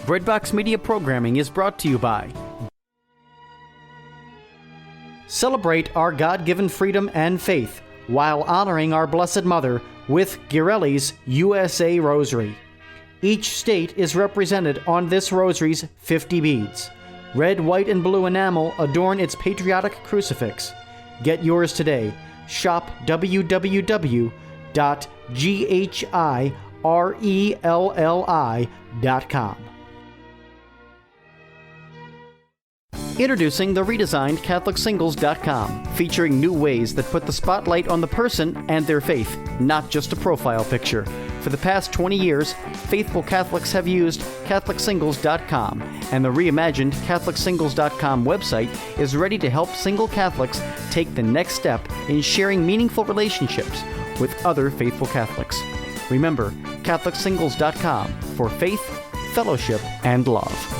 Breadbox Media programming is brought to you by. Celebrate our God-given freedom and faith while honoring our Blessed Mother with Ghirelli's USA Rosary. Each state is represented on this rosary's 50 beads. Red, white, and blue enamel adorn its patriotic crucifix. Get yours today. Shop www.ghirelli.com. Introducing the redesigned CatholicSingles.com, featuring new ways that put the spotlight on the person and their faith, not just a profile picture. For the past 20 years, faithful Catholics have used CatholicSingles.com, and the reimagined CatholicSingles.com website is ready to help single Catholics take the next step in sharing meaningful relationships with other faithful Catholics. Remember, CatholicSingles.com for faith, fellowship, and love.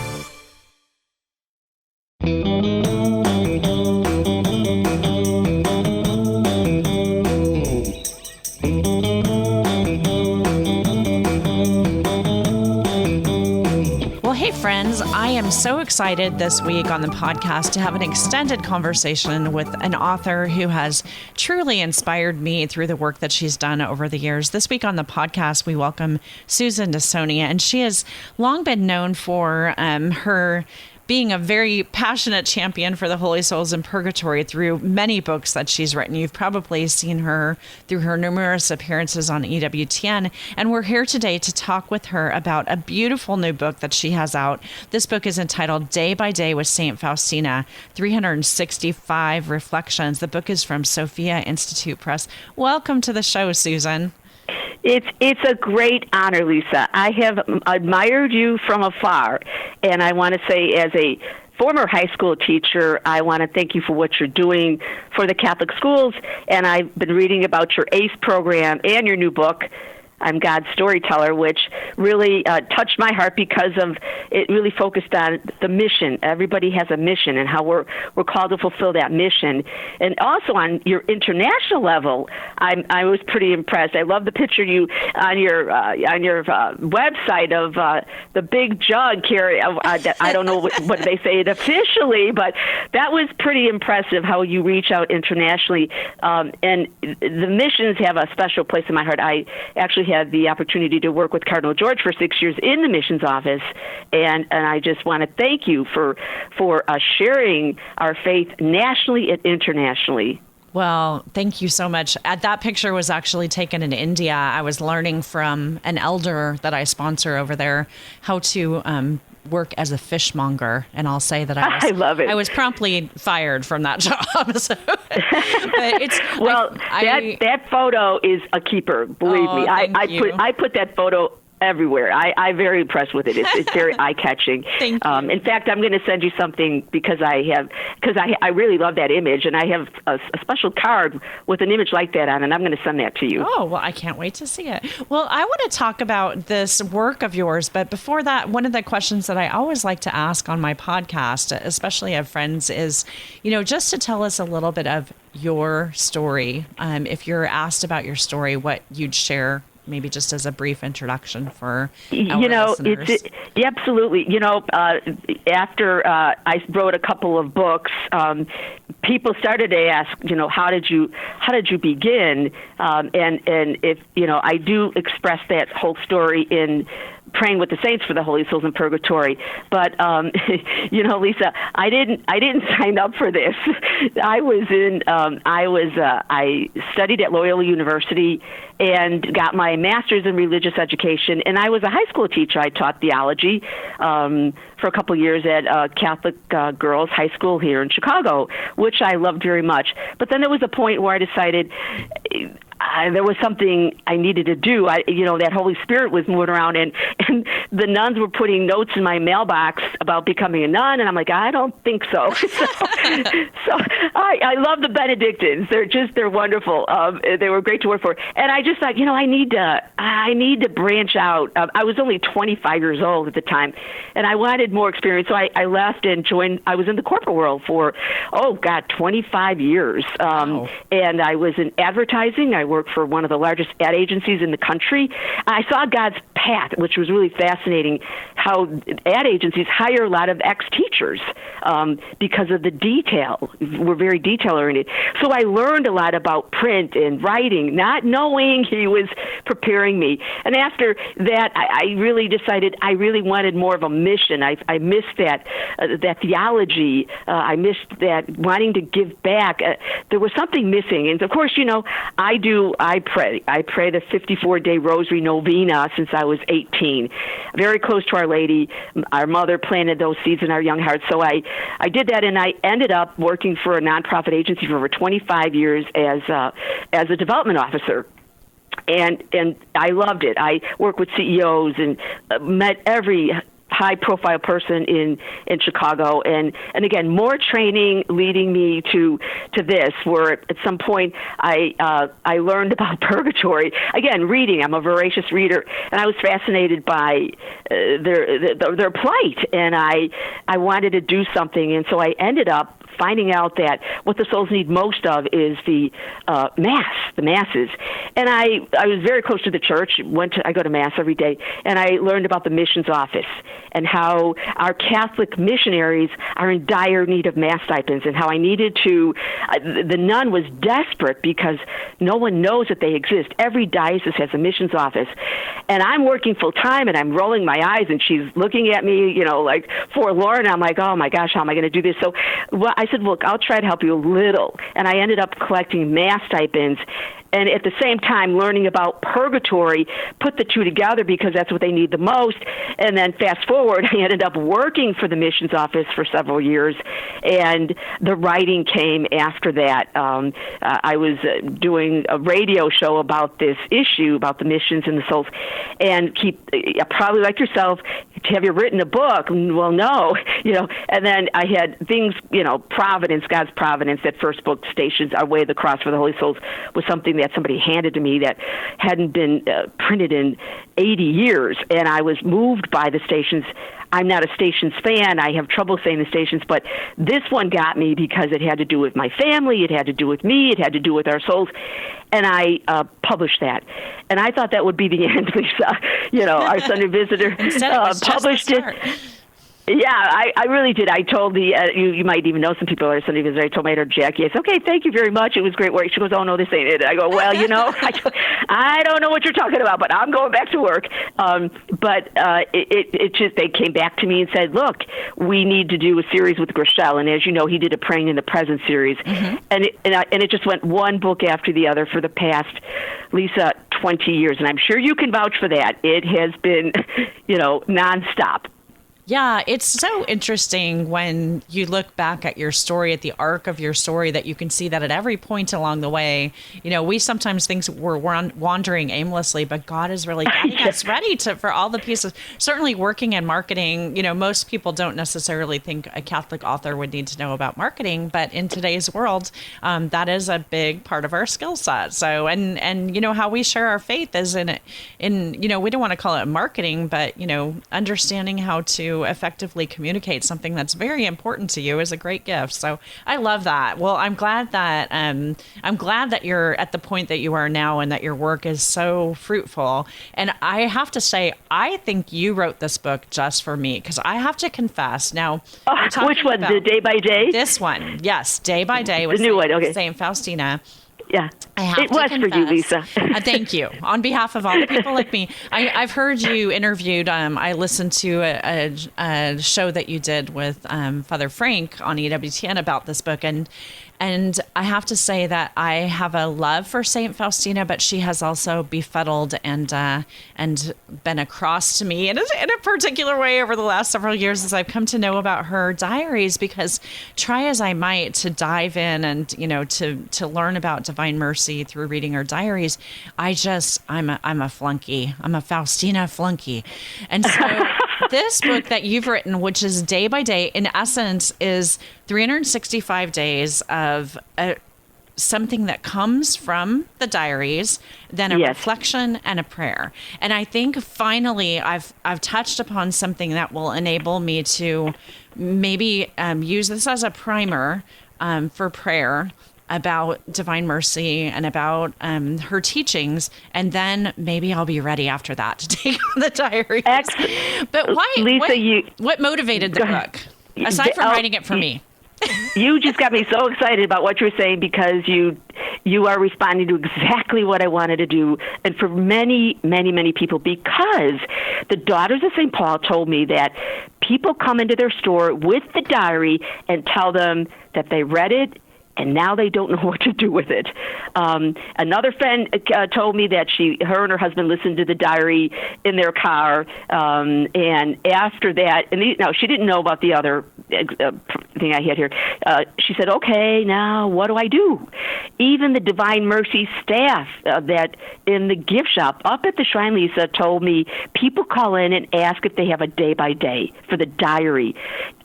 Friends, I am so excited this week on the podcast to have an extended conversation with an author who has truly inspired me through the work that she's done over the years. This week on the podcast, we welcome Susan Tassone, and she has long been known for her being a very passionate champion for the Holy Souls in Purgatory through many books that she's written. You've probably seen her through her numerous appearances on EWTN, and we're here today to talk with her about a beautiful new book that she has out. This book is entitled Day by Day with St. Faustina, 365 Reflections. The book is from Sophia Institute Press. Welcome to the show, Susan. It's a great honor, Lisa. I have admired you from afar, and I want to say, as a former high school teacher, I want to thank you for what you're doing for the Catholic schools, and I've been reading about your ACE program and your new book, I'm God's Storyteller, which really touched my heart because of it really focused on the mission. Everybody has a mission and how we're called to fulfill that mission. And also on your international level, I was pretty impressed. I love the picture you on your website of the big jug here. I don't know what they say it officially, but that was pretty impressive how you reach out internationally. And the missions have a special place in my heart. I actually had the opportunity to work with Cardinal George for 6 years in the missions office, and I just want to thank you for sharing our faith nationally and internationally. Well, thank you so much. That picture was actually taken in India. I was learning from an elder that I sponsor over there how to work as a fishmonger, and I'll say that I love it. I was promptly fired from that job. So, but it's that photo is a keeper. Believe me, I put that photo everywhere. I'm very impressed with it. It's very eye-catching. Thank you. In fact, I'm going to send you something because I really love that image, and I have a special card with an image like that on, and I'm going to send that to you. Oh, well, I can't wait to see it. Well, I want to talk about this work of yours, but before that, one of the questions that I always like to ask on my podcast, especially of friends, is, just to tell us a little bit of your story. If you're asked about your story, what you'd share, maybe just as a brief introduction for our listeners. Absolutely. After I wrote a couple of books, people started to ask, how did you begin? And if I do express that whole story in Praying with the Saints for the Holy Souls in Purgatory. But Lisa, I didn't sign up for this. I studied at Loyola University and got my master's in religious education, and I was a high school teacher. I taught theology for a couple years at Catholic Girls High School here in Chicago, which I loved very much. But then there was a point where I decided there was something I needed to do. That Holy Spirit was moving around, and the nuns were putting notes in my mailbox about becoming a nun, and I'm like, I don't think so. so I love the Benedictines. They're wonderful. They were great to work for, and I just thought, I need to branch out. I was only 25 years old at the time, and I wanted more experience. So I left and joined. I was in the corporate world for 25 years, Wow. And I was in advertising. I worked for one of the largest ad agencies in the country. I saw God's path, which was really fascinating, how ad agencies hire a lot of ex-teachers because of the detail. We're very detail-oriented. So I learned a lot about print and writing, not knowing he was preparing me. And after that, I really decided I really wanted more of a mission. I missed that theology. I missed that wanting to give back. There was something missing. And of course, I pray. I pray the 54-day Rosary Novena since I was 18. Very close to Our Lady. Our mother planted those seeds in our young hearts. So I did that, and I ended up working for a nonprofit agency for over 25 years as a development officer. And I loved it. I worked with CEOs and met every high-profile person in Chicago, and again, more training leading me to this. Where at some point I learned about Purgatory. Again, reading. I'm a voracious reader, and I was fascinated by their plight, and I wanted to do something, and so I ended up finding out that what the souls need most of is the masses. And I was very close to the church. I go to Mass every day, and I learned about the missions office and how our Catholic missionaries are in dire need of Mass stipends, and how I needed to. The nun was desperate because no one knows that they exist. Every diocese has a missions office, and I'm working full time, and I'm rolling my eyes, and she's looking at me, like forlorn. I'm like, oh my gosh, how am I going to do this? So, I said, look, I'll try to help you a little. And I ended up collecting Mass stipends, and at the same time learning about Purgatory, put the two together because that's what they need the most. And then fast forward, I ended up working for the missions office for several years, and the writing came after that. I was doing a radio show about this issue, about the missions and the souls, and probably like yourself, have you written a book? Well, no, and then I had things, providence, God's providence. That first book, Stations, Our Way of the Cross for the Holy Souls, was something that somebody handed to me that hadn't been printed in 80 years, and I was moved by the Stations. I'm not a Stations fan. I have trouble saying the Stations, but this one got me because it had to do with my family, it had to do with me, it had to do with our souls, and I published that. And I thought that would be the end, Lisa. Our Sunday Visitor published it. Yeah, I really did. I told you might even know some people at our Sunday Visitor. I told my editor, Jackie, I said, okay, thank you very much. It was great work. She goes, oh, no, this ain't it. I go, well, I don't know what you're talking about, but I'm going back to work. But it just, they came back to me and said, look, we need to do a series with Grishel. And as you know, he did a Praying in the Present series. Mm-hmm. And it just went one book after the other for the past, Lisa, 20 years. And I'm sure you can vouch for that. It has been, nonstop. Yeah, it's so interesting when you look back at your story, at the arc of your story, that you can see that at every point along the way, we sometimes think we're wandering aimlessly, but God is really getting us ready for all the pieces. Certainly working in marketing, most people don't necessarily think a Catholic author would need to know about marketing, but in today's world, that is a big part of our skill set. So, and how we share our faith is in we don't want to call it marketing, but, understanding how to effectively communicate something that's very important to you is a great gift. So I love that. Well, I'm glad that you're at the point that you are now and that your work is so fruitful. And I have to say, I think you wrote this book just for me, because I have to confess now. Which one? The Day by Day? This one. Yes. Day by Day was the new one. Okay. Saint Faustina. Yeah, it was for you, Lisa. Thank you. On behalf of all the people like me, I've heard you interviewed. I listened to a show that you did with Father Frank on EWTN about this book, and I have to say that I have a love for Saint Faustina, but she has also befuddled and been a cross to me in a particular way over the last several years as I've come to know about her diaries. Because try as I might to dive in and to learn about divine mercy through reading her diaries, I'm a flunky. I'm a Faustina flunky, and so. This book that you've written, which is Day by Day, in essence, is 365 days of something that comes from the diaries, then a reflection and a prayer. And I think finally I've touched upon something that will enable me to maybe use this as a primer for prayer. about divine mercy and about her teachings, and then maybe I'll be ready after that to take on the diaries. But why, Lisa, what motivated the book, aside from writing it for me? You just got me so excited about what you're saying, because you are responding to exactly what I wanted to do, and for many, many, many people, because the Daughters of St. Paul told me that people come into their store with the diary and tell them that they read it, and now they don't know what to do with it. Another friend told me that her and her husband listened to the diary in their car, and after that, now she didn't know about the other thing I had here. She said, "Okay, now what do I do?" Even the Divine Mercy staff that in the gift shop up at the Shrine, Lisa, told me people call in and ask if they have a day by day for the diary.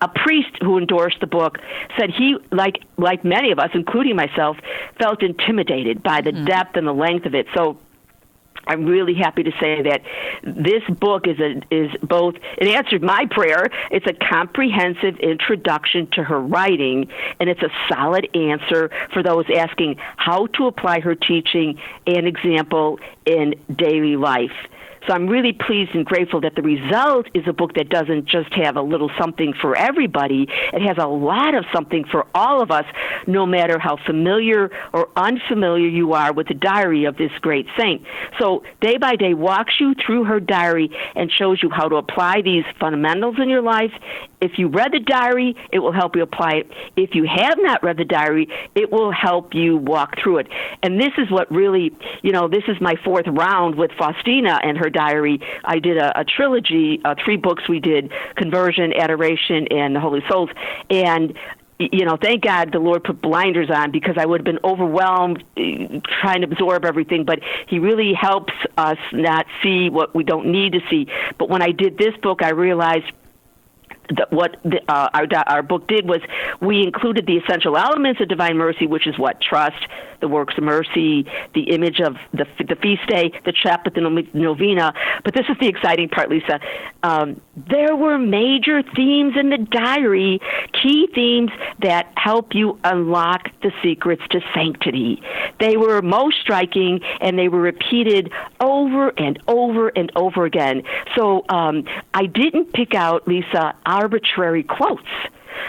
A priest who endorsed the book said he, like many of us, including myself, felt intimidated by the depth and the length of it. So I'm really happy to say that this book is both, it answered my prayer, it's a comprehensive introduction to her writing, and it's a solid answer for those asking how to apply her teaching and example in daily life. So I'm really pleased and grateful that the result is a book that doesn't just have a little something for everybody. It has a lot of something for all of us, no matter how familiar or unfamiliar you are with the diary of this great saint. So Day by Day walks you through her diary and shows you how to apply these fundamentals in your life. If you read the diary, it will help you apply it. If you have not read the diary, it will help you walk through it. And this is what really, this is my fourth round with Faustina and her diary. I did a trilogy, 3 books we did, Conversion, Adoration, and the Holy Souls. And thank God the Lord put blinders on, because I would have been overwhelmed trying to absorb everything. But he really helps us not see what we don't need to see. But when I did this book, I realized that what our book did was we included the essential elements of divine mercy, which is what? Trust, the works of mercy, the image of the feast day, the chaplet, the novena. But this is the exciting part, Lisa. There were major themes in the diary, key themes that help you unlock the secrets to sanctity. They were most striking, and they were repeated over and over and over again. So I didn't pick out, Lisa, arbitrary quotes.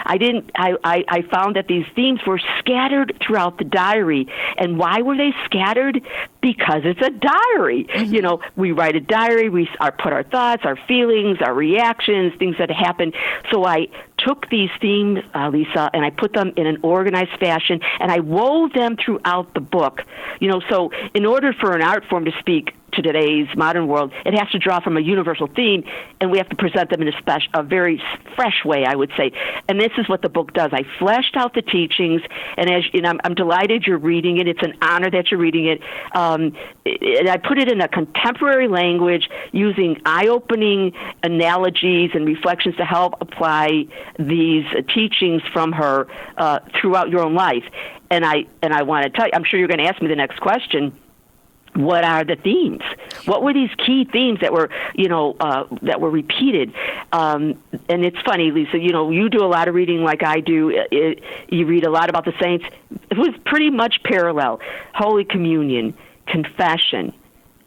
I found that these themes were scattered throughout the diary. And why were they scattered? Because it's a diary. Mm-hmm. We write a diary, we put our thoughts, our feelings, our reactions, things that happen. So I took these themes, Lisa, and I put them in an organized fashion, and I wove them throughout the book. So in order for an art form to speak to today's modern world, it has to draw from a universal theme, and we have to present them in a very fresh way, I would say. And this is what the book does. I fleshed out the teachings, and I'm delighted you're reading it. It's an honor that you're reading it. And I put it in a contemporary language using eye-opening analogies and reflections to help apply these teachings from her throughout your own life. And I want to tell you, I'm sure you're going to ask me the next question. What are the themes? What were these key themes that were, that were repeated? And it's funny, Lisa, you do a lot of reading like I do. You read a lot about the saints. It was pretty much parallel. Holy Communion, confession,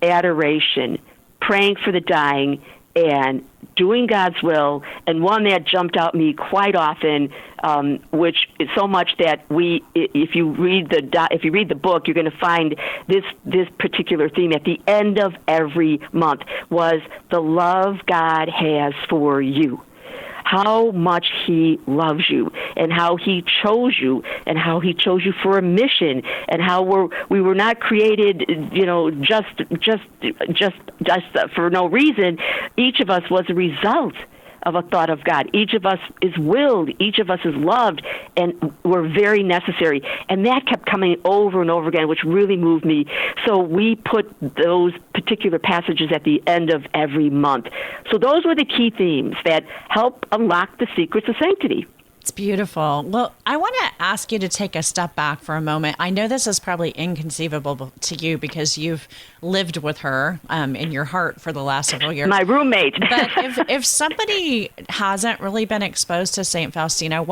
adoration, praying for the dying, and doing God's will. And one that jumped out at me quite often, which is so much that if you read the book, you're going to find this particular theme at the end of every month, was the love God has for you. How much he loves you, and how he chose you, and how he chose you for a mission, and how we were not created, just for no reason. Each of us was a result of a thought of God. Each of us is willed. Each of us is loved, and we're very necessary. And that kept coming over and over again, which really moved me. So we put those particular passages at the end of every month. So those were the key themes that help unlock the secrets of sanctity. It's beautiful. Well, I want to ask you to take a step back for a moment. I know this is probably inconceivable to you because you've lived with her in your heart for the last several years. My roommate. But if somebody hasn't really been exposed to Saint Faustina,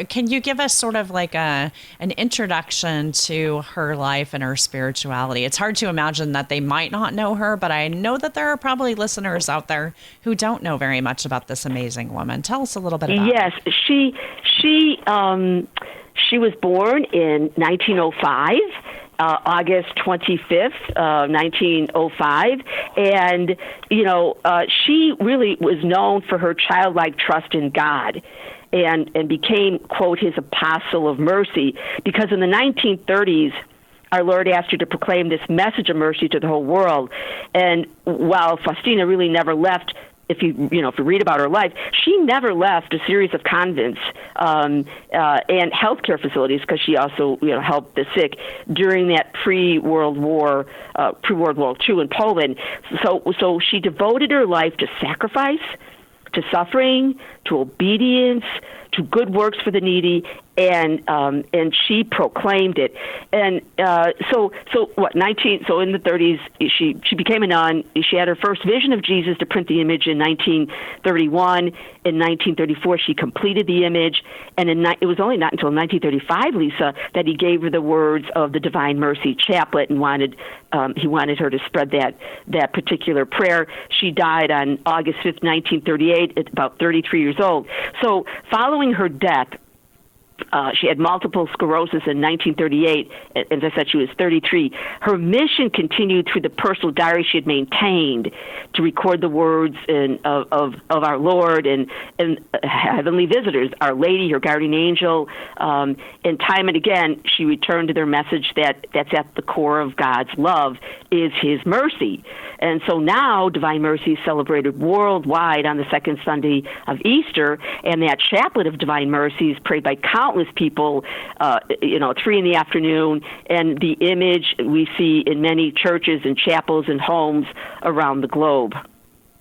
can you give us sort of like an introduction to her life and her spirituality? It's hard to imagine that they might not know her, but I know that there are probably listeners out there who don't know very much about this amazing woman. Tell us a little bit about her. Yes, she was born in 1905. August 25th, 1905. And, she really was known for her childlike trust in God and became, quote, his apostle of mercy, because in the 1930s, our Lord asked her to proclaim this message of mercy to the whole world. And while Faustina really never left, if you read about her life, she never left a series of convents and healthcare facilities, because she also helped the sick during that pre-World War II in Poland. So she devoted her life to sacrifice, to suffering, to obedience, to good works for the needy, and she proclaimed it. And so in the 30s, she became a nun. She had her first vision of Jesus to print the image in 1931. In 1934, she completed the image, and it was only not until 1935, Lisa, that he gave her the words of the Divine Mercy Chaplet, and he wanted her to spread that particular prayer. She died on August 5th, 1938, at about 33 years old. So following her death, she had multiple sclerosis in 1938. As I said, she was 33. Her mission continued through the personal diary she had maintained to record the words of our Lord and heavenly visitors, Our Lady, her guardian angel. And time and again, she returned to their message that's at the core of God's love is His mercy. And so now Divine Mercy is celebrated worldwide on the second Sunday of Easter, and that chaplet of Divine Mercy is prayed by countless people, 3 in the afternoon, and the image we see in many churches and chapels and homes around the globe.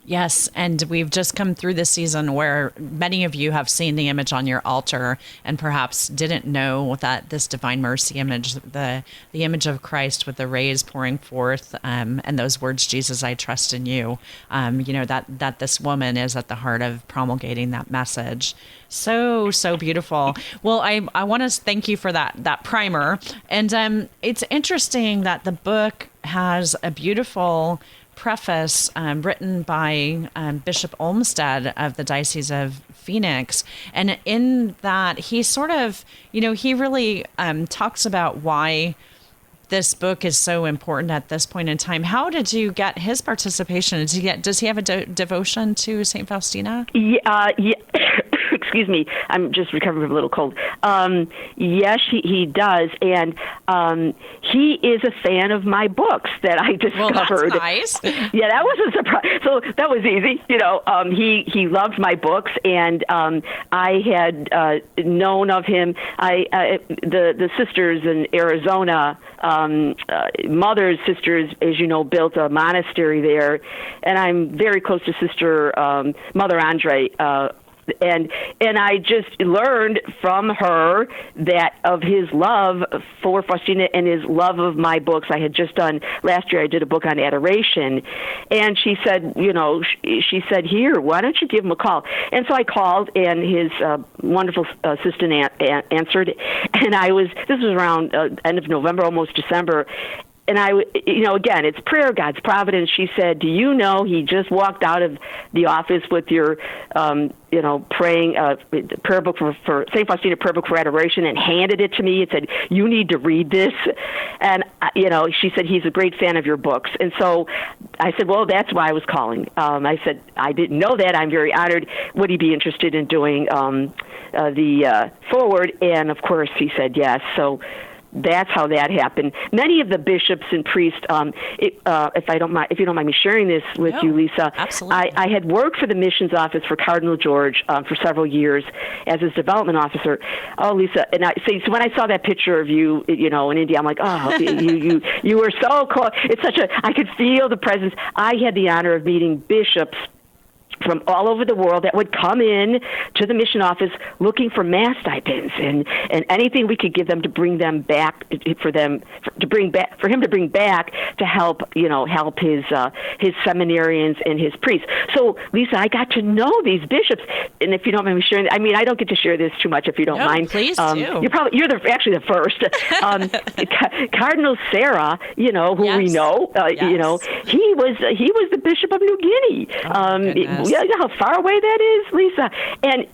Yes, and we've just come through this season where many of you have seen the image on your altar and perhaps didn't know that this Divine Mercy image, the image of Christ with the rays pouring forth, and those words, Jesus, I trust in you, that this woman is at the heart of promulgating that message. So beautiful. Well, I want to thank you for that primer. And it's interesting that the book has a beautiful preface written by Bishop Olmsted of the Diocese of Phoenix. And in that, he sort of, he really talks about why this book is so important at this point in time. How did you get his participation? Does he have a devotion to St. Faustina? Yeah. Excuse me, I'm just recovering from a little cold. Yes, he does, and he is a fan of my books that I discovered. Well, that's nice. Yeah, that was a surprise. So that was easy. He loved my books, and I had known of him. The sisters in Arizona, Mother's sisters, as you know, built a monastery there, and I'm very close to Sister Mother Andre. And I just learned from her that of his love for Faustina and his love of my books. I had just done, last year I did a book on adoration, and she said, she said, here, why don't you give him a call? And so I called, and his wonderful assistant answered, and this was around end of November, almost December. And again, it's prayer, God's providence. She said, do you know he just walked out of the office with your, praying prayer book for St. Faustina prayer book for adoration and handed it to me and said, you need to read this. And, she said, he's a great fan of your books. And so I said, well, that's why I was calling. I said, I didn't know that. I'm very honored. Would he be interested in doing the forward? And, of course, he said yes. So that's how that happened. Many of the bishops and priests, if you don't mind me sharing this with you, Lisa, absolutely. I had worked for the missions office for Cardinal George for several years as his development officer. Oh, Lisa, and so when I saw that picture of you, in India, I'm like, oh, you were so close. I could feel the presence. I had the honor of meeting bishops from all over the world that would come in to the mission office looking for mass stipends and anything we could give them to bring them back for him to bring back to help his seminarians and his priests. So Lisa, I got to know these bishops, and if you don't mind me sharing, I mean, I don't get to share this too much if you don't mind. Please do. You're actually the first. Cardinal Sarah, who yes. we know, Yes. he was the Bishop of New Guinea. You know how far away that is, Lisa? And,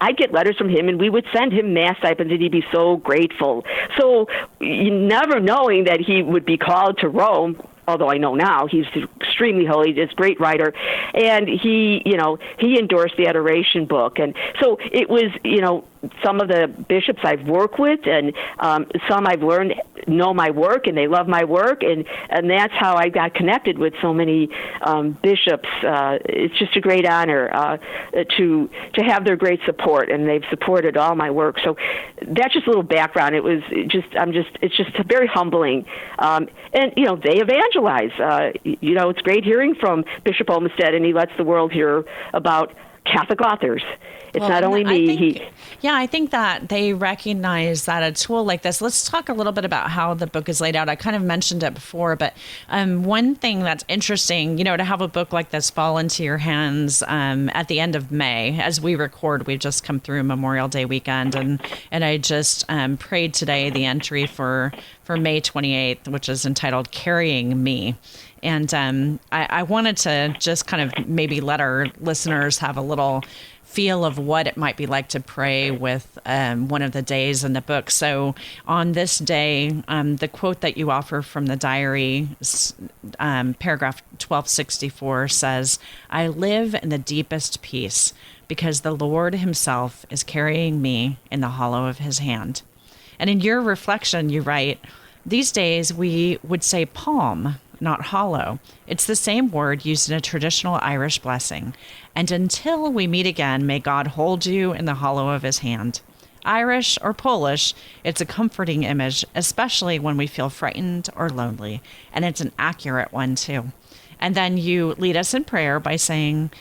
I get letters from him, and we would send him mass stipends, and he'd be so grateful. So never knowing that he would be called to Rome, although I know now he's extremely holy, he's a great writer, and he endorsed the Adoration book. And so it was, some of the bishops I've worked with, and some I've learned know my work, and they love my work, and that's how I got connected with so many bishops. It's just a great honor to have their great support, and they've supported all my work. So that's just a little background. It's just very humbling, and they evangelize. It's great hearing from Bishop Olmsted, and he lets the world hear about Catholic authors. It's not only me. I think that they recognize that a tool like this. Let's talk a little bit about how the book is laid out. I kind of mentioned it before, but one thing that's interesting, to have a book like this fall into your hands at the end of May, as we record, we've just come through Memorial Day weekend, and I just prayed today the entry for May 28th, which is entitled "Carrying Me." And I wanted to just kind of maybe let our listeners have a little feel of what it might be like to pray with one of the days in the book. So on this day, the quote that you offer from the diary, paragraph 1264 says, "I live in the deepest peace because the Lord himself is carrying me in the hollow of his hand." And in your reflection, you write, "These days we would say palm, not hollow. It's the same word used in a traditional Irish blessing. And until we meet again, may God hold you in the hollow of his hand." Irish or Polish, it's a comforting image, especially when we feel frightened or lonely. And it's an accurate one, too. And then you lead us in prayer by saying,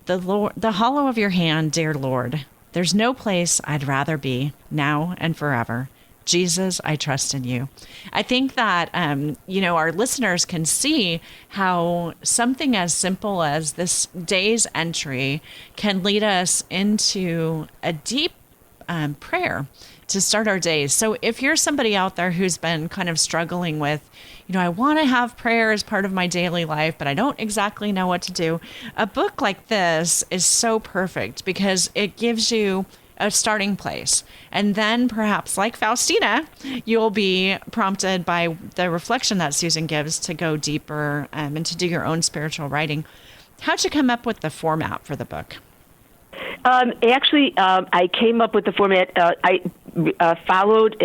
the hollow of your hand, dear Lord, there's no place I'd rather be now and forever. Jesus, I trust in you. I think that, our listeners can see how something as simple as this day's entry can lead us into a deep prayer to start our days. So if you're somebody out there who's been kind of struggling with, I want to have prayer as part of my daily life, but I don't exactly know what to do, a book like this is so perfect because it gives you a starting place. And then perhaps like Faustina, you'll be prompted by the reflection that Susan gives to go deeper and to do your own spiritual writing. How'd you come up with the format for the book? I came up with the format. I followed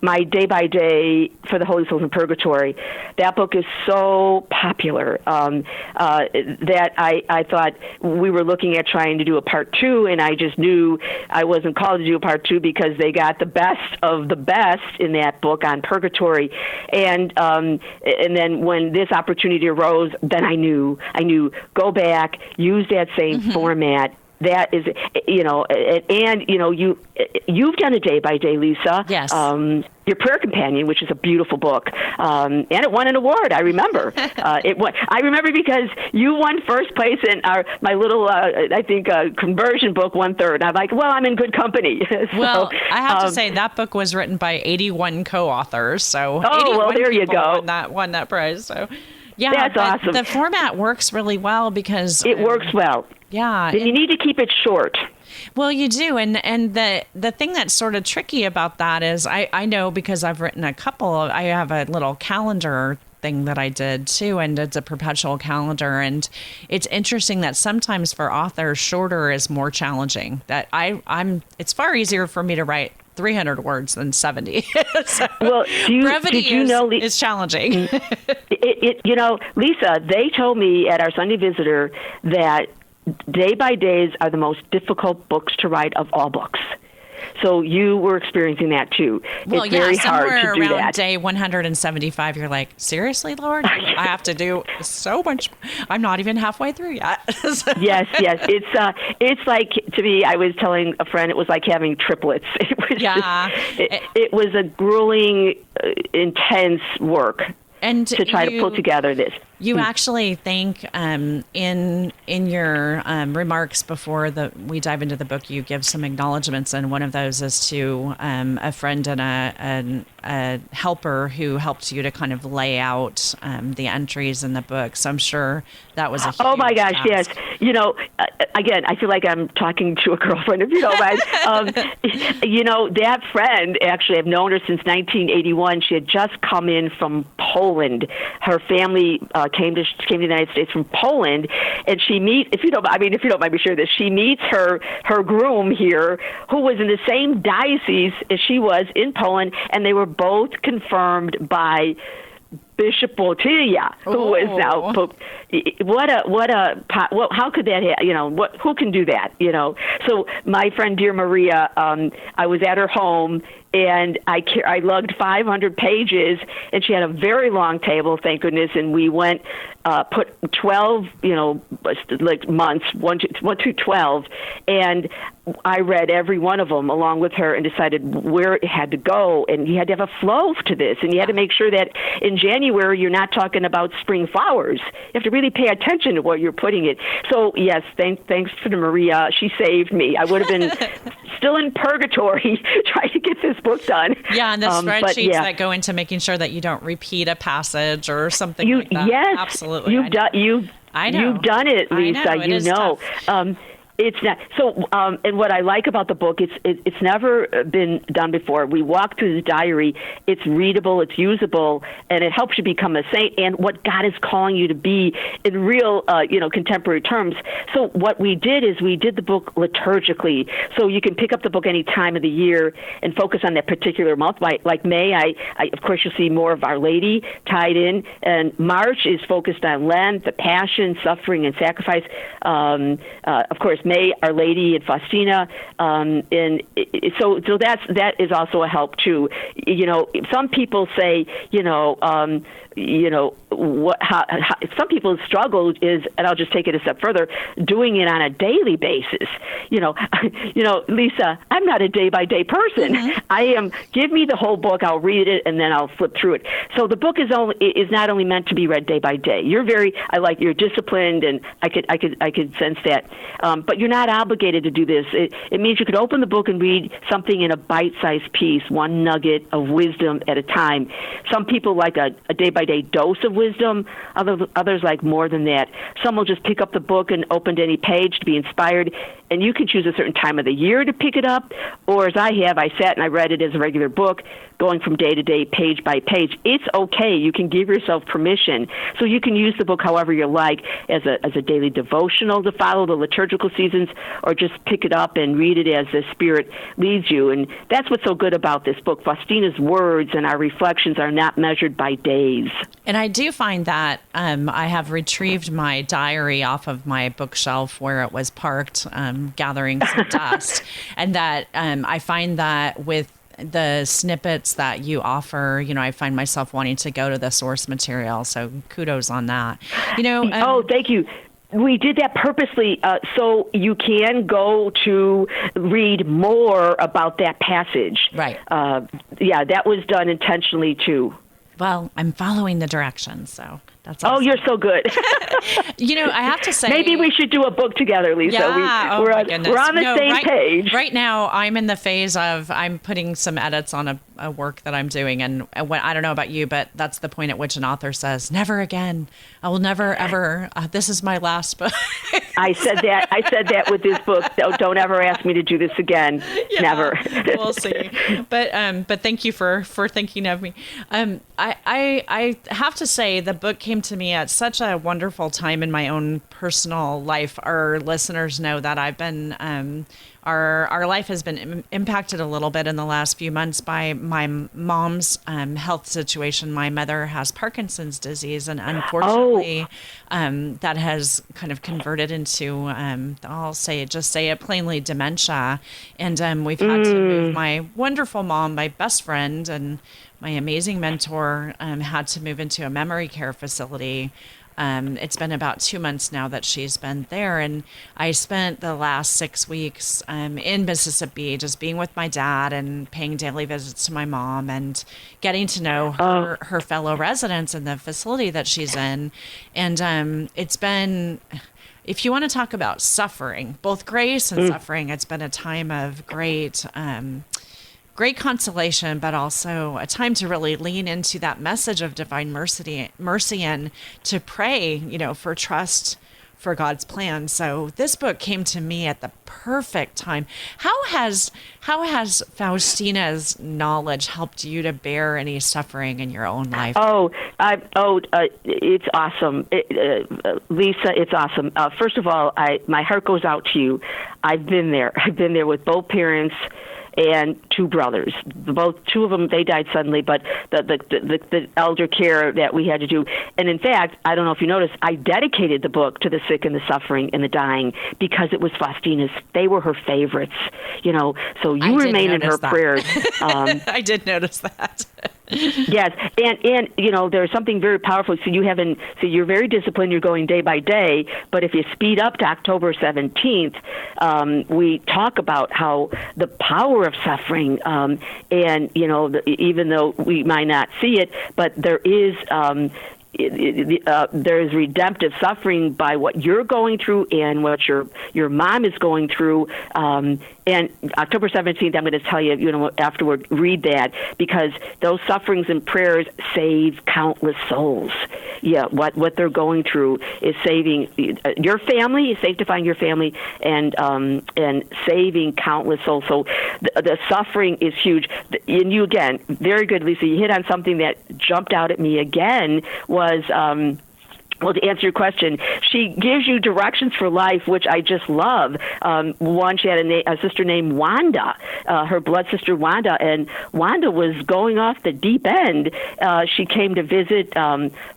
my day by day for the Holy Souls in Purgatory. That book is so popular that I thought we were looking at trying to do a part 2, and I just knew I wasn't called to do a part 2 because they got the best of the best in that book on Purgatory. And then when this opportunity arose, then I knew go back, use that same format. That is, you've done a day by day, Lisa. Yes. Your Prayer Companion, which is a beautiful book, and it won an award. I remember. It won. I remember because you won first place in my little, conversion book won third. I'm like, well, I'm in good company. Well, I have to say that book was written by 81 co-authors. So, there you go. Won that prize. So, yeah, that's awesome. The format works really well because it works well. Yeah. And you need to keep it short. Well, you do. And the thing that's sort of tricky about that is I know because I've written I have a little calendar thing that I did too, and it's a perpetual calendar. And it's interesting that sometimes for authors, shorter is more challenging. That it's far easier for me to write 300 words than 70. So well, brevity is challenging. Lisa, they told me at our Sunday Visitor that day by days are the most difficult books to write of all books. So you were experiencing that too. Well, it's very hard somewhere to do around that. day 175, you're like, seriously, Lord? I have to do so much. I'm not even halfway through yet. Yes. It's like, to me, I was telling a friend, it was like having triplets. It was it was a grueling, intense work. And to try to put together this. You actually think in your remarks before we dive into the book, you give some acknowledgments, and one of those is to a friend and a helper who helped you to kind of lay out the entries in the book. So I'm sure that was a huge Oh my gosh, task. yes. You know, again, I feel like I'm talking to a girlfriend, if you don't mind. You know, that friend, actually, I've known her since 1981. She had just come in from Poland. Her family came to the United States from Poland, and she meets, if you don't mind me sharing this, she meets her groom here, who was in the same diocese as she was in Poland, and they were both confirmed by Bishop Faustina, who is now Pope. How could that happen? You know, who can do that? You know, so my friend, dear Maria, I was at her home, and I lugged 500 pages, and she had a very long table, thank goodness, and we went, put 12, like months, 1 to 12, and I read every one of them along with her and decided where it had to go, and you had to have a flow to this, and you had to make sure that in January you're not talking about spring flowers. You have to really pay attention to what you're putting it. So yes, thanks to Maria, she saved me. I would have been still in purgatory trying to get this book done. Yeah, and the spreadsheets that go into making sure that you don't repeat a passage or something like that. Yes, absolutely. You've done it, Lisa. I know. Tough. It's not so. And what I like about the book, it's never been done before. We walk through the diary. It's readable. It's usable, and it helps you become a saint and what God is calling you to be in real, contemporary terms. So what we did is we did the book liturgically, so you can pick up the book any time of the year and focus on that particular month. Like May, I of course you'll see more of Our Lady tied in, and March is focused on Lent, the Passion, suffering, and sacrifice. Of course, May, Our Lady, and Faustina, and so that is also a help too. You know, some people say, some people's struggle is, and I'll just take it a step further, doing it on a daily basis. Lisa, I'm not a day-by-day person. Mm-hmm. I am. Give me the whole book, I'll read it, and then I'll flip through it. So the book is not only meant to be read day by day. You're disciplined, and I could sense that. But you're not obligated to do this. It means you could open the book and read something in a bite-sized piece, one nugget of wisdom at a time. Some people like a day-by-day dose of wisdom. Others like more than that. Some will just pick up the book and open to any page to be inspired, and you can choose a certain time of the year to pick it up, or as I sat and I read it as a regular book, going from day to day, page by page. It's okay. You can give yourself permission. So you can use the book however you like, as a daily devotional to follow the liturgical seasons, or just pick it up and read it as the Spirit leads you. And that's what's so good about this book. Faustina's words and our reflections are not measured by days. And I do find that I have retrieved my diary off of my bookshelf where it was parked, gathering some dust. And that I find that with the snippets that you offer, I find myself wanting to go to the source material. So kudos on that. Thank you. We did that purposely so you can go to read more about that passage. Right. That was done intentionally too. Well, I'm following the directions, so that's awesome. Oh, you're so good. I have to say, maybe we should do a book together, Lisa. Yeah, we're on the same page. Right now, I'm in the phase of I'm putting some edits on a work that I'm doing, and when, I don't know about you, but that's the point at which an author says, "Never again. I will never ever. This is my last book." I said that with this book. Don't ever ask me to do this again. Yeah, never. We'll see. But thank you for thinking of me. I have to say the book came to me at such a wonderful time in my own personal life. Our listeners know that I've been our life has been impacted a little bit in the last few months by my mom's health situation. My mother has Parkinson's disease, and unfortunately, that has kind of converted into I'll say it plainly, dementia. And we've had to move my wonderful mom, my best friend, and my amazing mentor had to move into a memory care facility. It's been about 2 months now that she's been there, and I spent the last 6 weeks in Mississippi just being with my dad and paying daily visits to my mom and getting to know her fellow residents in the facility that she's in. And it's been, if you want to talk about suffering, both grace and suffering, it's been a time of great consolation, but also a time to really lean into that message of divine mercy and to pray, for trust for God's plan. So this book came to me at the perfect time. How has Faustina's knowledge helped you to bear any suffering in your own life? It's awesome, Lisa. It's awesome. First of all, my heart goes out to you. I've been there. I've been there with both parents and two brothers. Two of them, they died suddenly, but the elder care that we had to do. And in fact, I don't know if you noticed, I dedicated the book to the sick and the suffering and the dying because it was Faustina's. They were her favorites, so you remain in her prayers. I did notice that. Yes, and there's something very powerful. So you're very disciplined. You're going day by day. But if you speed up to October 17th, we talk about how the power of suffering, even though we might not see it, but there is. There is redemptive suffering by what you're going through and what your mom is going through. And October 17th, I'm going to tell you, afterward, read that, because those sufferings and prayers save countless souls. Yeah, what they're going through is saving your family, sanctifying your family, and saving countless souls. So the suffering is huge. And you, again, very good, Lisa, you hit on something that jumped out at me again, was well, to answer your question, she gives you directions for life, which I just love. One, she had a sister named Wanda, her blood sister Wanda, and Wanda was going off the deep end. She came to visit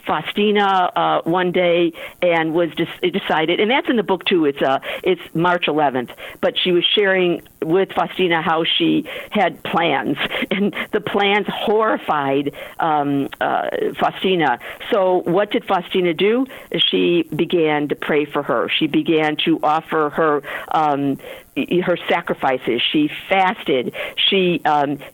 Faustina one day and was decided, and that's in the book too. It's March 11th, but she was sharing with Faustina how she had plans, and the plans horrified Faustina. So what did Faustina do? She began to pray for her. She began to offer her sacrifices. She fasted. She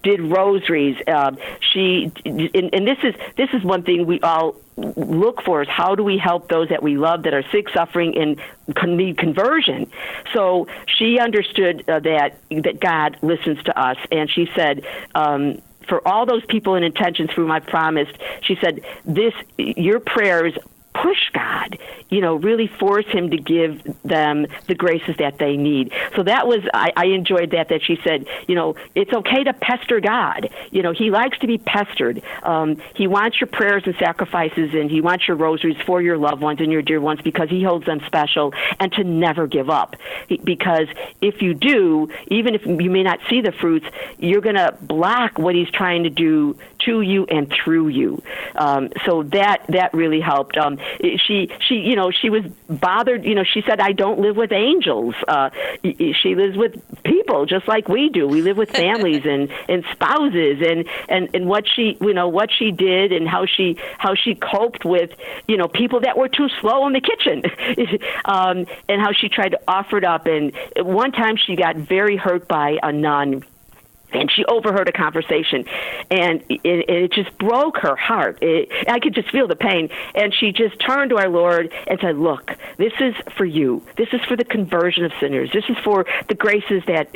did rosaries. And this is one thing we all look for, is how do we help those that we love that are sick, suffering, and need conversion. So she understood that God listens to us, and she said, for all those people and intentions whom I've promised, she said, your prayers push God, really force him to give them the graces that they need. So that was, I enjoyed that she said, it's okay to pester God. He likes to be pestered. He wants your prayers and sacrifices, and he wants your rosaries for your loved ones and your dear ones, because he holds them special, and to never give up. Because if you do, even if you may not see the fruits, you're going to block what he's trying to do to you and through you. So that really helped. She was bothered. She said, I don't live with angels. She lives with people just like we do. We live with families and spouses, and what she did and how she coped with, people that were too slow in the kitchen, and how she tried to offer it up. And one time she got very hurt by a nun, and she overheard a conversation, and it just broke her heart. I could just feel the pain. And she just turned to our Lord and said, look, this is for you. This is for the conversion of sinners. This is for the graces that,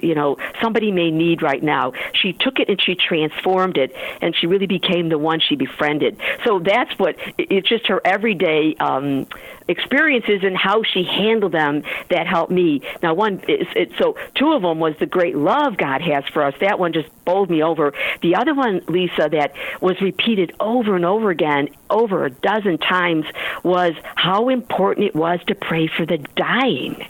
somebody may need right now. She took it and she transformed it, and she really became the one she befriended. So that's it's just her everyday experiences and how she handled them that helped me. Now, so two of them was the great love God has for us. That one just bowled me over. The other one, Lisa, that was repeated over and over again, over a dozen times was how important it was to pray for the dying,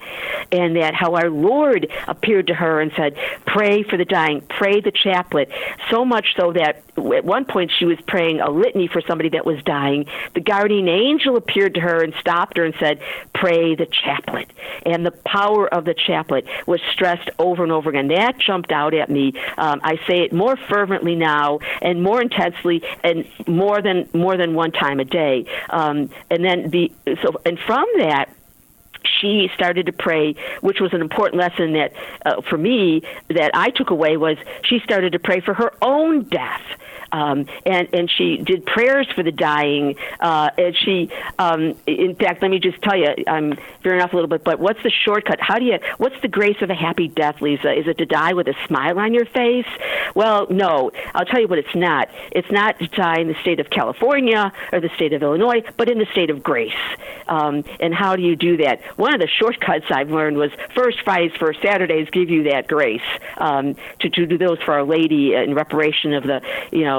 and that how our Lord appeared to her and said, pray for the dying, pray the chaplet. So much so that at one point she was praying a litany for somebody that was dying. The guardian angel appeared to her and stopped her and said, pray the chaplet. And the power of the chaplet was stressed over and over again. That jumped out at me. I say it more fervently now and more intensely and more than one time a day. And from that, she started to pray, which was an important lesson that for me that I took away, was she started to pray for her own death. And she did prayers for the dying. And she, in fact, let me just tell you, I'm veering off a little bit, but what's the shortcut? What's the grace of a happy death, Lisa? Is it to die with a smile on your face? Well, no. I'll tell you what it's not. It's not to die in the state of California or the state of Illinois, but in the state of grace. And how do you do that? One of the shortcuts I've learned was First Fridays, First Saturdays give you that grace to do those for Our Lady in reparation of the,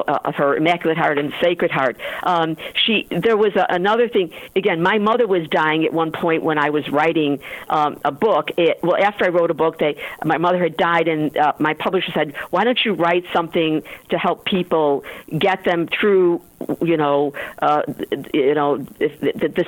of her Immaculate Heart and Sacred Heart. There was another thing. Again, my mother was dying at one point when I was writing a book. After I wrote a book, my mother had died, and my publisher said, "Why don't you write something to help people get them through?" The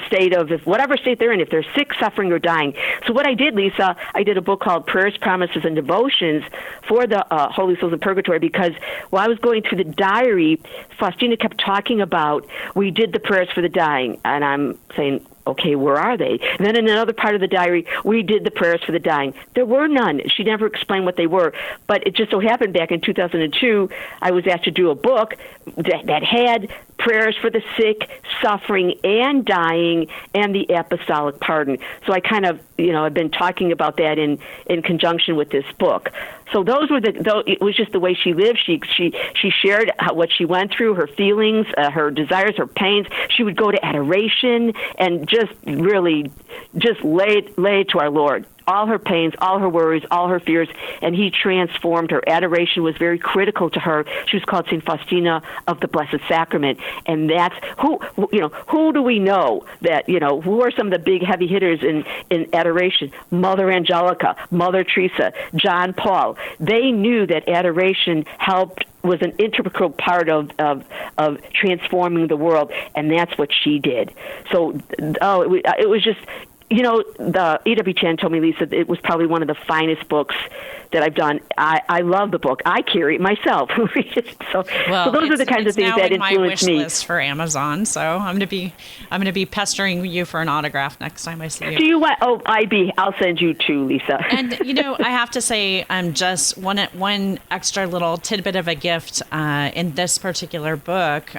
state of whatever state they're in, if they're sick, suffering, or dying. So what I did, Lisa, I did a book called Prayers, Promises, and Devotions for the Holy Souls in Purgatory, because while I was going through the diary, Faustina kept talking about, we did the prayers for the dying, and I'm saying, okay, where are they? And then in another part of the diary, we did the prayers for the dying. There were none. She never explained what they were. But it just so happened back in 2002, I was asked to do a book that had prayers for the sick, suffering, and dying, and the apostolic pardon. So I kind of, I've been talking about that in conjunction with this book. So those were it was just the way she lived. She shared what she went through, her feelings, her desires, her pains. She would go to adoration and just really lay it to our Lord. All her pains, all her worries, all her fears, and he transformed her. Adoration was very critical to her. She was called St. Faustina of the Blessed Sacrament, and that's who do we know that, who are some of the big heavy hitters in adoration? Mother Angelica, Mother Teresa, John Paul. They knew that adoration was an integral part of transforming the world, and that's what she did. So, it was just... the E.W. Chan told me, Lisa, it was probably one of the finest books that I've done. I love the book. I carry it myself. So those are the kinds of things that influence me. It's now in my wish list for Amazon. So I'm going to be pestering you for an autograph next time I see you. Do you want? Oh, I'll send you two, Lisa. And I have to say, just one extra little tidbit of a gift in this particular book.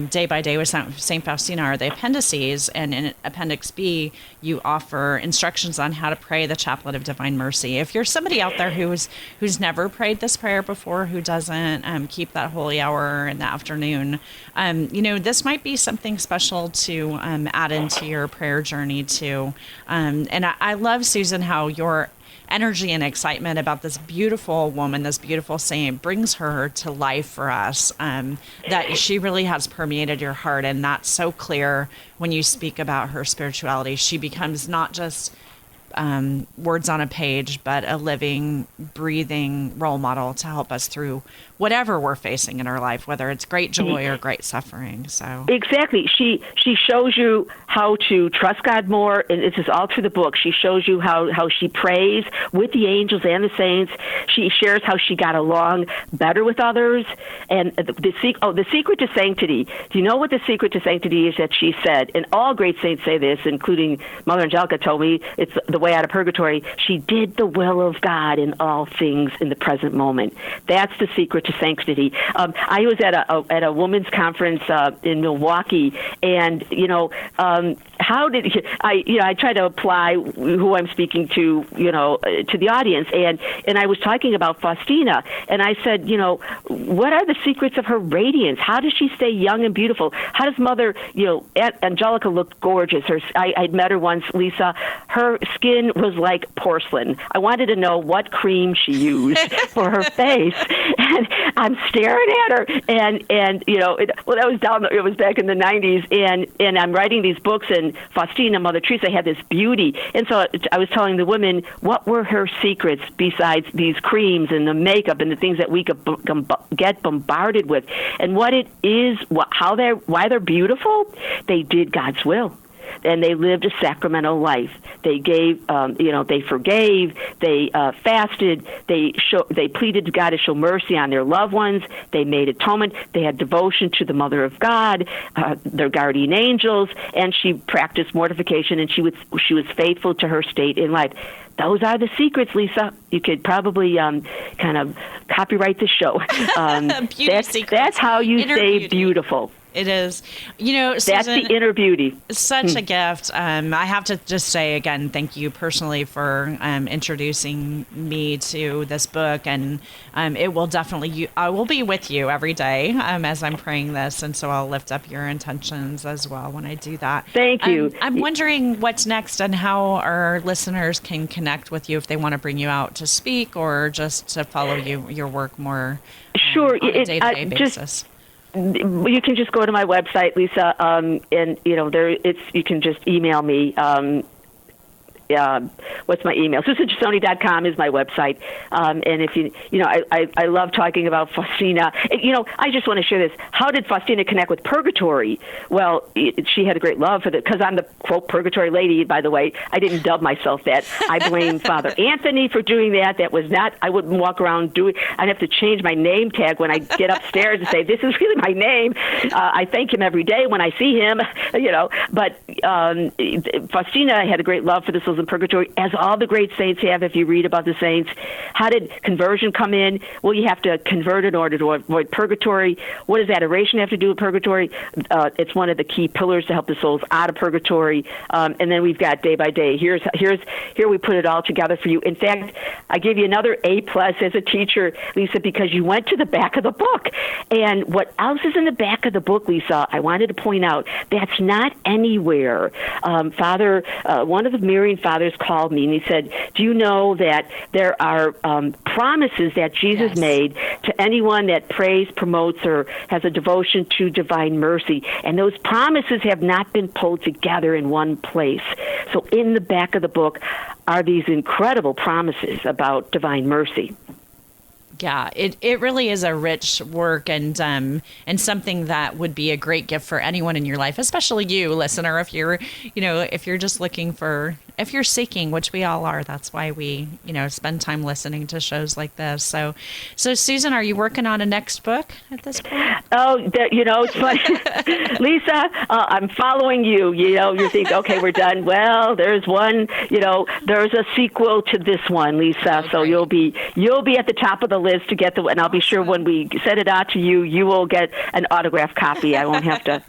Day by Day with St. Faustina are the appendices, and in Appendix B, you offer instructions on how to pray the Chaplet of Divine Mercy. If you're somebody out there who's never prayed this prayer before, who doesn't keep that holy hour in the afternoon, this might be something special to add into your prayer journey too. And I love, Susan, how your energy and excitement about this beautiful woman, this beautiful saint, brings her to life for us, that she really has permeated your heart. And that's so clear when you speak about her spirituality. She becomes not just words on a page, but a living, breathing role model to help us through whatever we're facing in our life, whether it's great joy or great suffering. So exactly, she shows you how to trust God more, and this is all through the book. She shows you how she prays with the angels and the saints. She shares how she got along better with others, and the secret to sanctity. Do you know what the secret to sanctity is? That she said, and all great saints say this, including Mother Angelica told me, it's the way out of purgatory. She did the will of God in all things in the present moment. That's the secret to sanctity. I was at a women's conference in Milwaukee, and how did I try to apply who I'm speaking to to the audience, and I was talking about Faustina, and I said, what are the secrets of her radiance? How does she stay young and beautiful? How does Mother Angelica look gorgeous? I'd met her once, Lisa. Her skin skin was like porcelain. I wanted to know what cream she used for her face. And I'm staring at her, and that was it was back in the 90s, and I'm writing these books, and Faustina, Mother Teresa, had this beauty. And so I was telling the women what were her secrets besides these creams and the makeup and the things that we could get bombarded with, and what it is, why they're beautiful. They did God's will, and they lived a sacramental life. They gave, they forgave, they fasted, they pleaded to God to show mercy on their loved ones. They made atonement. They had devotion to the Mother of God, their guardian angels, and she practiced mortification, and she was faithful to her state in life. Those are the secrets, Lisa. You could probably kind of copyright the show. Beauty secrets. That's how you stay beauty. Beautiful. It is. Susan, that's the inner beauty. Such a gift. I have to just say again, thank you personally for introducing me to this book, and it will definitely. I will be with you every day as I'm praying this, and so I'll lift up your intentions as well when I do that. Thank you. I'm wondering what's next and how our listeners can connect with you if they want to bring you out to speak or just to follow your work more. Sure, on a day-to-day basis. You can just go to my website, Lisa, and you can just email me. What's my email? SusanTassone.com is my website. And if I love talking about Faustina. I just want to share this. How did Faustina connect with Purgatory? Well, she had a great love for because I'm the, quote, Purgatory lady, by the way. I didn't dub myself that. I blame Father Anthony for doing that. That was not, I wouldn't walk around doing, I'd have to change my name tag when I get upstairs and say, this is really my name. I thank him every day when I see him, But Faustina had a great love for the souls in purgatory, as all the great saints have if you read about the saints. How did conversion come in? Well, you have to convert in order to avoid purgatory. What does adoration have to do with purgatory? It's one of the key pillars to help the souls out of purgatory. And then we've got day by day. Here we put it all together for you. In fact, I gave you another A+ as a teacher, Lisa, because you went to the back of the book. And what else is in the back of the book, Lisa, I wanted to point out, that's not anywhere. One of the Marian fathers called me and he said, do you know that there are promises that Jesus made to anyone that prays, promotes, or has a devotion to divine mercy? And those promises have not been pulled together in one place. So in the back of the book are these incredible promises about divine mercy. Yeah, it really is a rich work and something that would be a great gift for anyone in your life, especially you, listener, if you're just looking for, if you're seeking, which we all are. That's why we, spend time listening to shows like this. So Susan, are you working on a next book at this point? Oh, it's funny. Lisa, I'm following you. You think, okay, we're done. Well, there's one, there's a sequel to this one, Lisa. Okay. So you'll be at the top of the list to get and I'll be sure when we send it out to you, you will get an autographed copy. I won't have to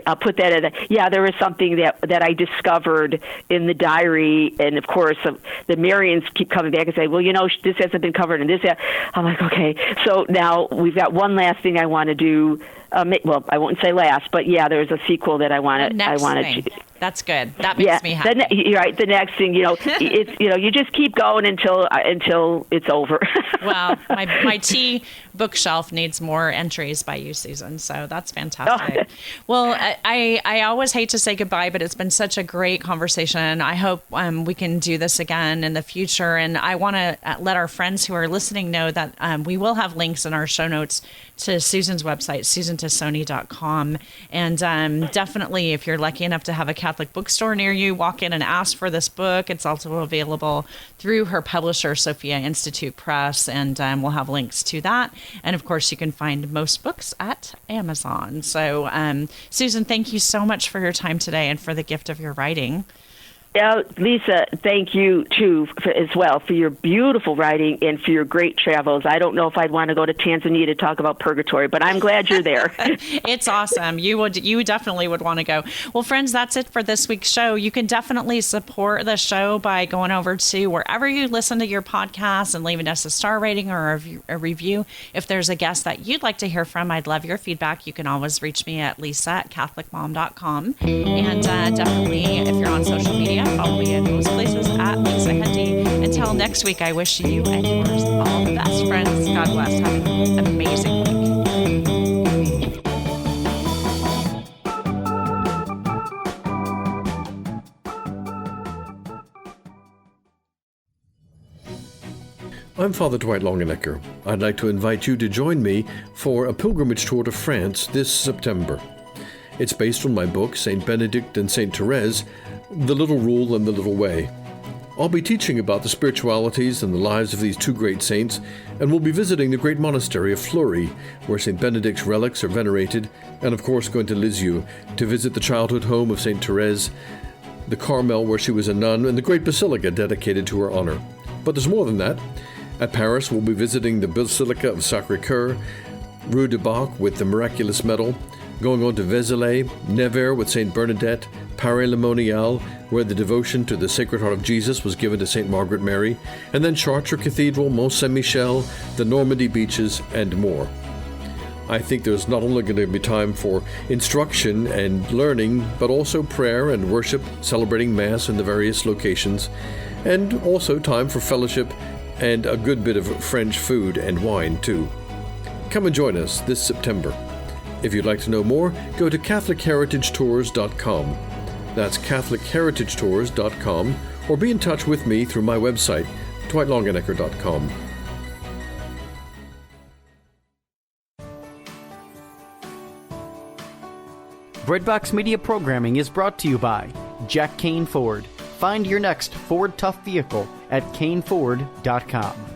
I'll put that in. Yeah, there was something that I discovered in the diary. And of course, the Marians keep coming back and say, well, this hasn't been covered in this. I'm like, okay. So now we've got one last thing I want to do. Well, I won't say last, but yeah, there's a sequel that I want to. That's good. That makes me happy. You're right. The next thing, it's you just keep going until it's over. Well, my tea bookshelf needs more entries by you, Susan. So that's fantastic. Oh. Well, I always hate to say goodbye, but it's been such a great conversation. I hope we can do this again in the future. And I want to let our friends who are listening know that we will have links in our show notes to Susan's website, SusanTassone.com. And definitely, if you're lucky enough to have a Catholic bookstore near you, walk in and ask for this book. It's also available through her publisher, Sophia Institute Press, and we'll have links to that. And of course, you can find most books at Amazon. So, Susan, thank you so much for your time today and for the gift of your writing. Yeah, Lisa, thank you, too, as well, for your beautiful writing and for your great travels. I don't know if I'd want to go to Tanzania to talk about purgatory, but I'm glad you're there. It's awesome. You definitely would want to go. Well, friends, that's it for this week's show. You can definitely support the show by going over to wherever you listen to your podcast and leaving us a star rating or a review. If there's a guest that you'd like to hear from, I'd love your feedback. You can always reach me at lisa@catholicmom.com. And definitely, if you're on social media, follow me in those places at until next week, I wish you and yours all the best, friends. God bless. Have an amazing week. I'm Father Dwight Longenecker. I'd like to invite you to join me for a pilgrimage tour to France this September. It's based on my book, St. Benedict and St. Therese, The Little Rule and the Little Way. I'll be teaching about the spiritualities and the lives of these two great saints, and we'll be visiting the great monastery of Fleury, where St. Benedict's relics are venerated, and of course going to Lisieux to visit the childhood home of St. Therese, the Carmel where she was a nun, and the great basilica dedicated to her honor. But there's more than that. At Paris, we'll be visiting the Basilica of Sacré-Cœur, Rue du Bac with the Miraculous Medal, going on to Vézelay, Nevers with St. Bernadette, Paris-le-Monial, where the devotion to the Sacred Heart of Jesus was given to St. Margaret Mary, and then Chartres Cathedral, Mont Saint-Michel, the Normandy beaches, and more. I think there's not only going to be time for instruction and learning, but also prayer and worship, celebrating Mass in the various locations, and also time for fellowship and a good bit of French food and wine, too. Come and join us this September. If you'd like to know more, go to CatholicHeritageTours.com. That's CatholicHeritageTours.com, or be in touch with me through my website, DwightLongenecker.com. Breadbox Media programming is brought to you by Jack Kane Ford. Find your next Ford Tough vehicle at caneford.com.